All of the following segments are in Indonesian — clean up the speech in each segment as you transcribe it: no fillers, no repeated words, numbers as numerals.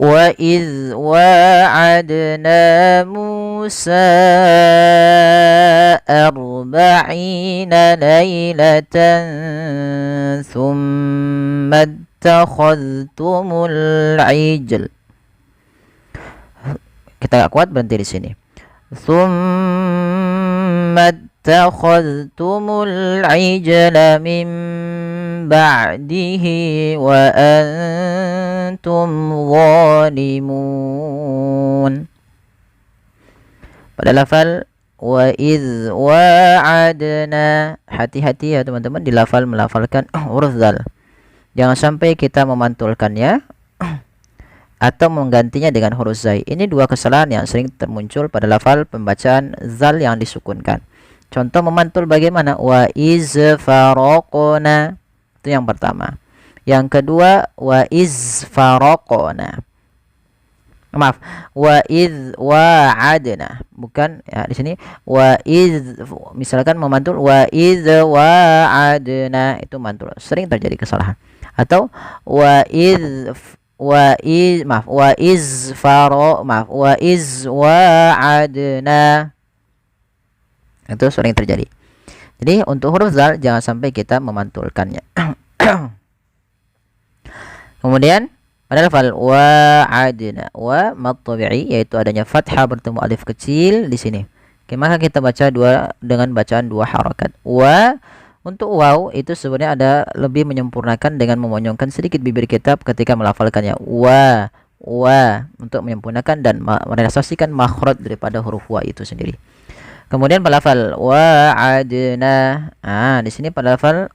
وإذ وعدنا موسى 40 ليلة ثم اتخذتم العجل. Kita gak kuat, berhenti di sini. ثم اتخذتم العجل من بعده وأنتم ظالمون. Pada lafal wa idz wa'adna, hati-hati ya teman-teman di lafal melafalkan huruf zal. Jangan sampai kita memantulkannya atau menggantinya dengan huruf zai. Ini dua kesalahan yang sering termuncul pada lafal pembacaan zal yang disukunkan. Contoh memantul bagaimana? Wa iz faraqna, itu yang pertama. Yang kedua wa iz faraqna. Maaf, wa iz wa'adna. Bukan ya, di sini wa iz, misalkan memantul wa iz wa'adna, itu mantul. Sering terjadi kesalahan. Atau wa iz wa'adna, itu sering terjadi. Jadi untuk huruf zal jangan sampai kita memantulkannya. Kemudian pada lafal wa'adna, wa mad tabi'i, yaitu adanya fathah bertemu alif kecil di sini. Oke, maka kita baca dengan bacaan dua harakat. Wa, untuk waw itu sebenarnya ada lebih menyempurnakan dengan memonyongkan sedikit bibir kita ketika melafalkannya. Wa untuk menyempurnakan dan merealisasikan makhraj daripada huruf wa itu sendiri. Kemudian pada lafal wa'adna, di sini pada lafal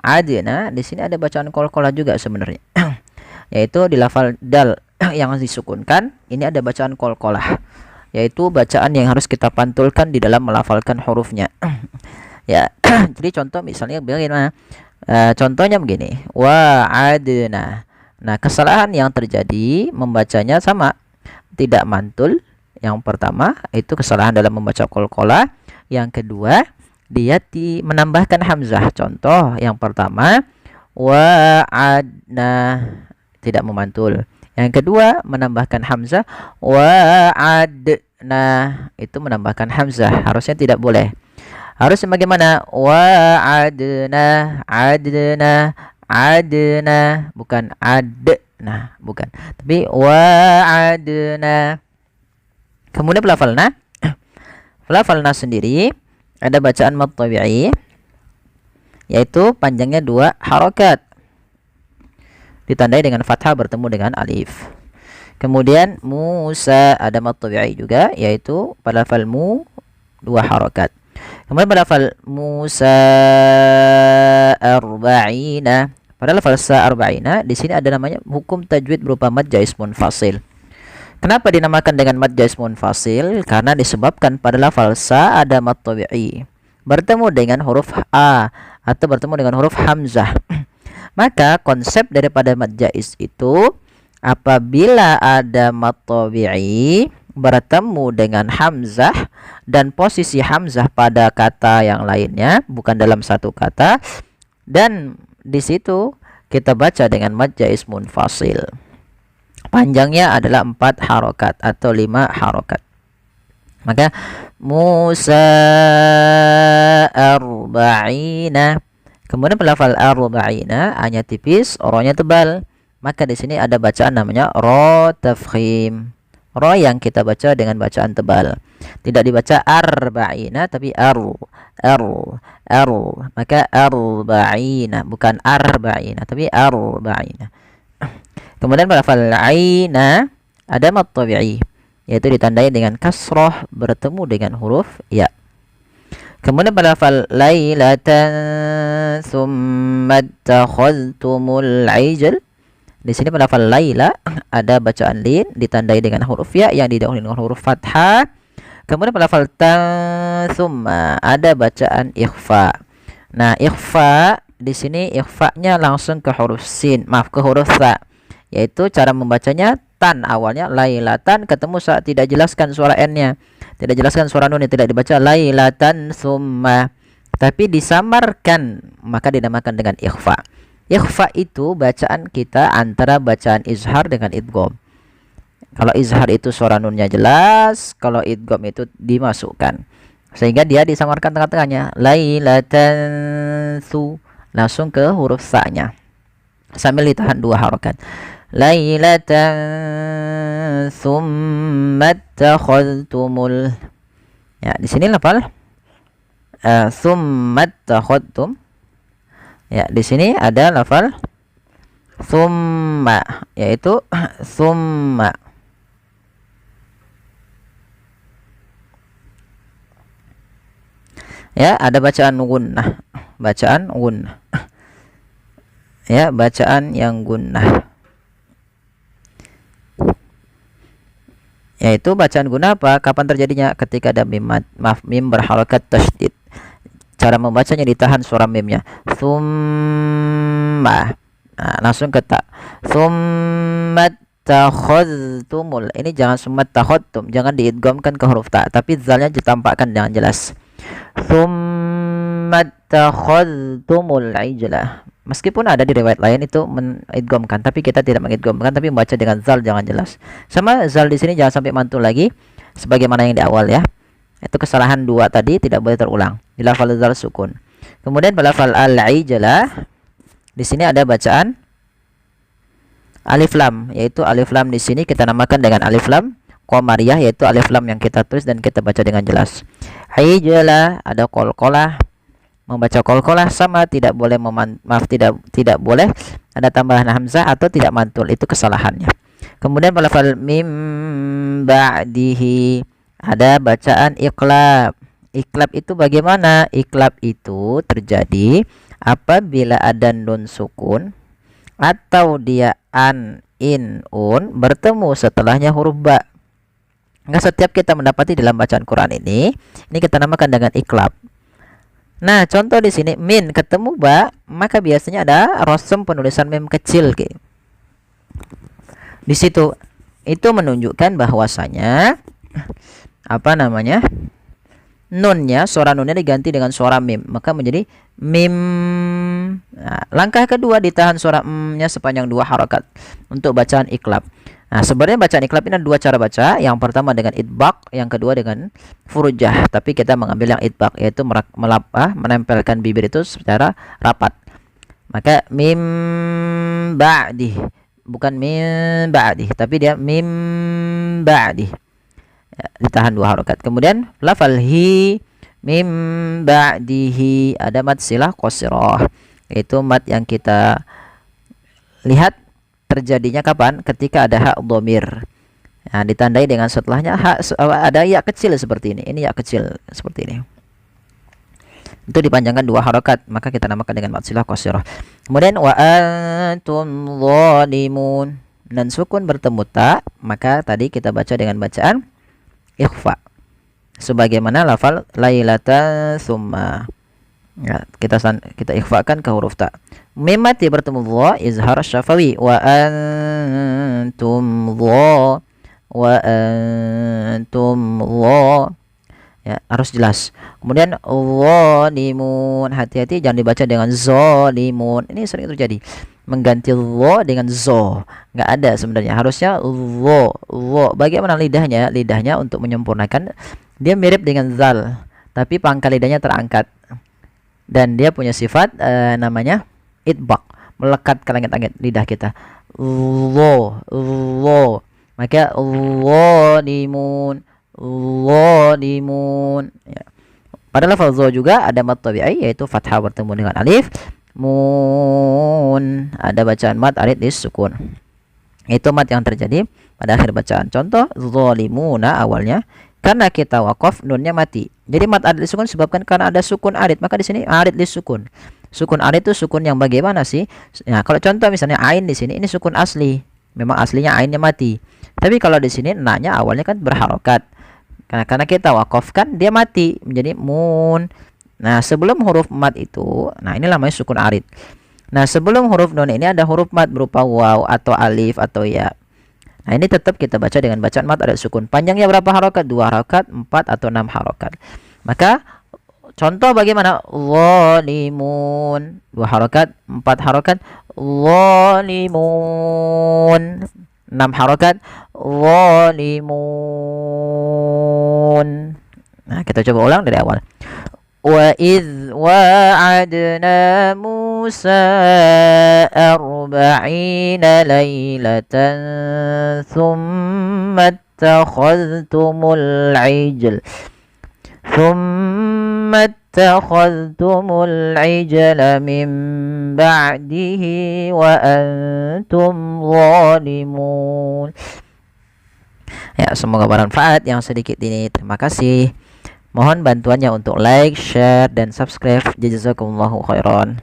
adna, di sini ada bacaan qalqalah juga sebenarnya. Yaitu di lafal dal yang disukunkan, ini ada bacaan qalqalah, yaitu bacaan yang harus kita pantulkan di dalam melafalkan hurufnya. Ya, jadi contoh misalnya bagaimana? Contohnya begini, wa'adna. Nah, kesalahan yang terjadi membacanya sama, tidak mantul. Yang pertama itu kesalahan dalam membaca qalqalah. Yang kedua dia menambahkan hamzah. Contoh yang pertama wa'adna, tidak memantul. Yang kedua menambahkan hamzah, wa'adna, itu menambahkan hamzah, harusnya tidak boleh. Harus bagaimana? Wa'adna, adna, bukan adna, bukan, tapi wa'adna. Kemudian pelafalna, pelafalna sendiri ada bacaan mad tabi'i, yaitu panjangnya dua harakat, ditandai dengan fathah bertemu dengan alif. Kemudian Musa ada mad tabi'i juga, yaitu pada lafal mu dua harakat. Kemudian pada lafal Musa arba'ina, pada lafal sa arba'ina di sini ada namanya hukum tajwid berupa mad jaiz munfasil. Kenapa dinamakan dengan mad jaiz munfasil? Karena disebabkan pada lafal sa ada mad tabi'i bertemu dengan huruf a atau bertemu dengan huruf hamzah. Maka konsep daripada mad jaiz itu apabila ada mad tabi'i bertemu dengan hamzah dan posisi hamzah pada kata yang lainnya, bukan dalam satu kata, dan di situ kita baca dengan mad jaiz munfasil. Panjangnya adalah 4 harokat atau 5 harokat. Maka Musa arba'ina. Kemudian pelafal arba'ina hanya tipis, rohnya tebal. Maka di sini ada bacaan namanya ro tafkhim. Ro yang kita baca dengan bacaan tebal. Tidak dibaca arba'ina tapi ar. Maka arba'ina, bukan arba'ina tapi arba'ina. Kemudian pada lafal aina ada mad tabi'i, yaitu ditandai dengan kasrah bertemu dengan huruf ya. Kemudian pada lafal lailatan tsumma takhadtumul ijl, di sini pada lafal laila ada bacaan lin ditandai dengan huruf ya yang didahului dengan huruf fathah. Kemudian pada lafal tan tsumma ada bacaan ikhfa. Nah, ikhfa di sini ikhfa-nya langsung ke huruf sin, maaf ke huruf ta. Yaitu cara membacanya tan awalnya lailatan, ketemu saat tidak jelaskan suara n-nya, tidak jelaskan suara nun, tidak dibaca lailatan summa, tapi disamarkan, maka dinamakan dengan ikhfa. Ikhfa itu bacaan kita antara bacaan izhar dengan idgham. Kalau izhar itu suara nunnya jelas, kalau idgham itu dimasukkan. Sehingga dia disamarkan tengah-tengahnya. Lailatan su, langsung ke huruf sa-nya. Sambil ditahan 2 harokat. Lailatan summa takhadtumul. Ya, di sini lafal summa takhadtum. Ya, di sini ada lafal summa, yaitu summa. Ya, ada bacaan gunnah, bacaan gunnah. Ya, bacaan yang gunnah. Yaitu bacaan gunnah apa? Kapan terjadinya? Ketika ada mim, mim berharakat tasydid. Cara membacanya ditahan suara mimnya. Summa. Nah, langsung ke ta. Summa takhadtumul. Ini jangan summa takhadtum, jangan diidghamkan ke huruf ta, tapi zalnya ditampakkan dengan jelas. Summa takhadtumul ijlah. Meskipun ada di riwayat lain itu mengidghamkan, tapi kita tidak mengidghamkan, tapi membaca dengan zal jangan jelas. Sama zal di sini jangan sampai mantul lagi sebagaimana yang di awal ya. Itu kesalahan 2 tadi tidak boleh terulang. Di lafal zal sukun. Kemudian pada lafal al-ijlah di sini ada bacaan alif lam, yaitu alif lam di sini kita namakan dengan alif lam qamariyah, yaitu alif lam yang kita tulis dan kita baca dengan jelas. Ijlah ada qalqalah. Membaca qalqalah sama tidak boleh tidak boleh ada tambahan hamzah atau tidak mantul, itu kesalahannya. Kemudian pada lafal mim ba'dihi ada bacaan iqlab. Iqlab itu bagaimana? Iqlab itu terjadi apabila ada nun sukun atau dia an, in, un bertemu setelahnya huruf ba. Enggak setiap kita mendapati dalam bacaan Quran ini kita namakan dengan iqlab. Nah, contoh di sini min ketemu ba, maka biasanya ada rosem penulisan mim kecil di situ. Itu menunjukkan bahwasanya apa namanya? Nunnya, suara nunnya diganti dengan suara mim, maka menjadi mim. Nah, langkah kedua ditahan suara m-nya sepanjang 2 harokat untuk bacaan iqlab. Nah, sebenarnya bacaan iqlab ini ada 2 cara baca. Yang pertama dengan idbaq, yang kedua dengan furujah. Tapi kita mengambil yang idbaq, yaitu menempelkan bibir itu secara rapat. Maka mim ba'di, bukan mim ba'di, tapi dia mim ba'di. Ya, ditahan 2 harokat. Kemudian lafal hi, mim ba'dihi ada mad silah qasirah, yaitu mad yang kita lihat terjadinya kapan? Ketika ada hak dhamir. Nah, ditandai dengan setelahnya ada ya kecil seperti ini. Ini ya kecil seperti ini. Itu dipanjangkan 2 harokat, maka kita namakan dengan mad silah qasirah. Kemudian wa antum zalimun, dan sukun bertemu ta, maka tadi kita baca dengan bacaan ikhfa. Sebagaimana lafal lailatan summa. Ya, kita ikhfakan ke huruf ta. Mim mati bertemu dha, izhar syafawi. Wa antum dha, wa antum dha. Ya, harus jelas. Kemudian zalimun, hati-hati jangan dibaca dengan zalimun. Ini sering terjadi. Mengganti dha dengan zo. Nggak ada sebenarnya. Harusnya dha. Bagaimana lidahnya? Lidahnya untuk menyempurnakan, dia mirip dengan zal, tapi pangkal lidahnya terangkat. Dan dia punya sifat namanya idbaq, melekat ke langit-langit lidah kita. Lo. Maka zalimun, zalimun. Ya. Pada lafal zo juga ada mad tabi'i, yaitu fathah bertemu dengan alif. Mun ada bacaan mad arid disukun. Itu mad yang terjadi pada akhir bacaan. Contoh zalimuna awalnya karena kita wakaf nunnya mati. Jadi mad arid disukun disebabkan karena ada sukun arid, maka di sini arid disukun. Sukun arid itu sukun yang bagaimana sih? Nah, kalau contoh misalnya ain di sini, ini sukun asli. Memang aslinya ainnya mati. Tapi kalau di sini na-nya awalnya kan berharokat. Karena kita wakafkan dia mati menjadi mun. Nah, sebelum huruf mad itu, nah ini namanya sukun arid. Nah, sebelum huruf nun ini ada huruf mad berupa waw atau alif atau ya. Nah, ini tetap kita baca dengan bacaan mad ada sukun. Panjangnya berapa harokat? 2 harokat, 4 atau 6 harokat. Maka contoh bagaimana? Zalimun 2 harokat, 4 harokat. Zalimun. 6 harokat. Zalimun. Nah, kita coba ulang dari awal. Wa idh wa'adna Musa 40 lailatan thumma اتخذتم العجل من بعده وأنتم ظالمون. Ya, semoga bermanfaat yang sedikit ini. Terima kasih. Mohon bantuannya untuk like, share, dan subscribe. Jazakumullahu khairan.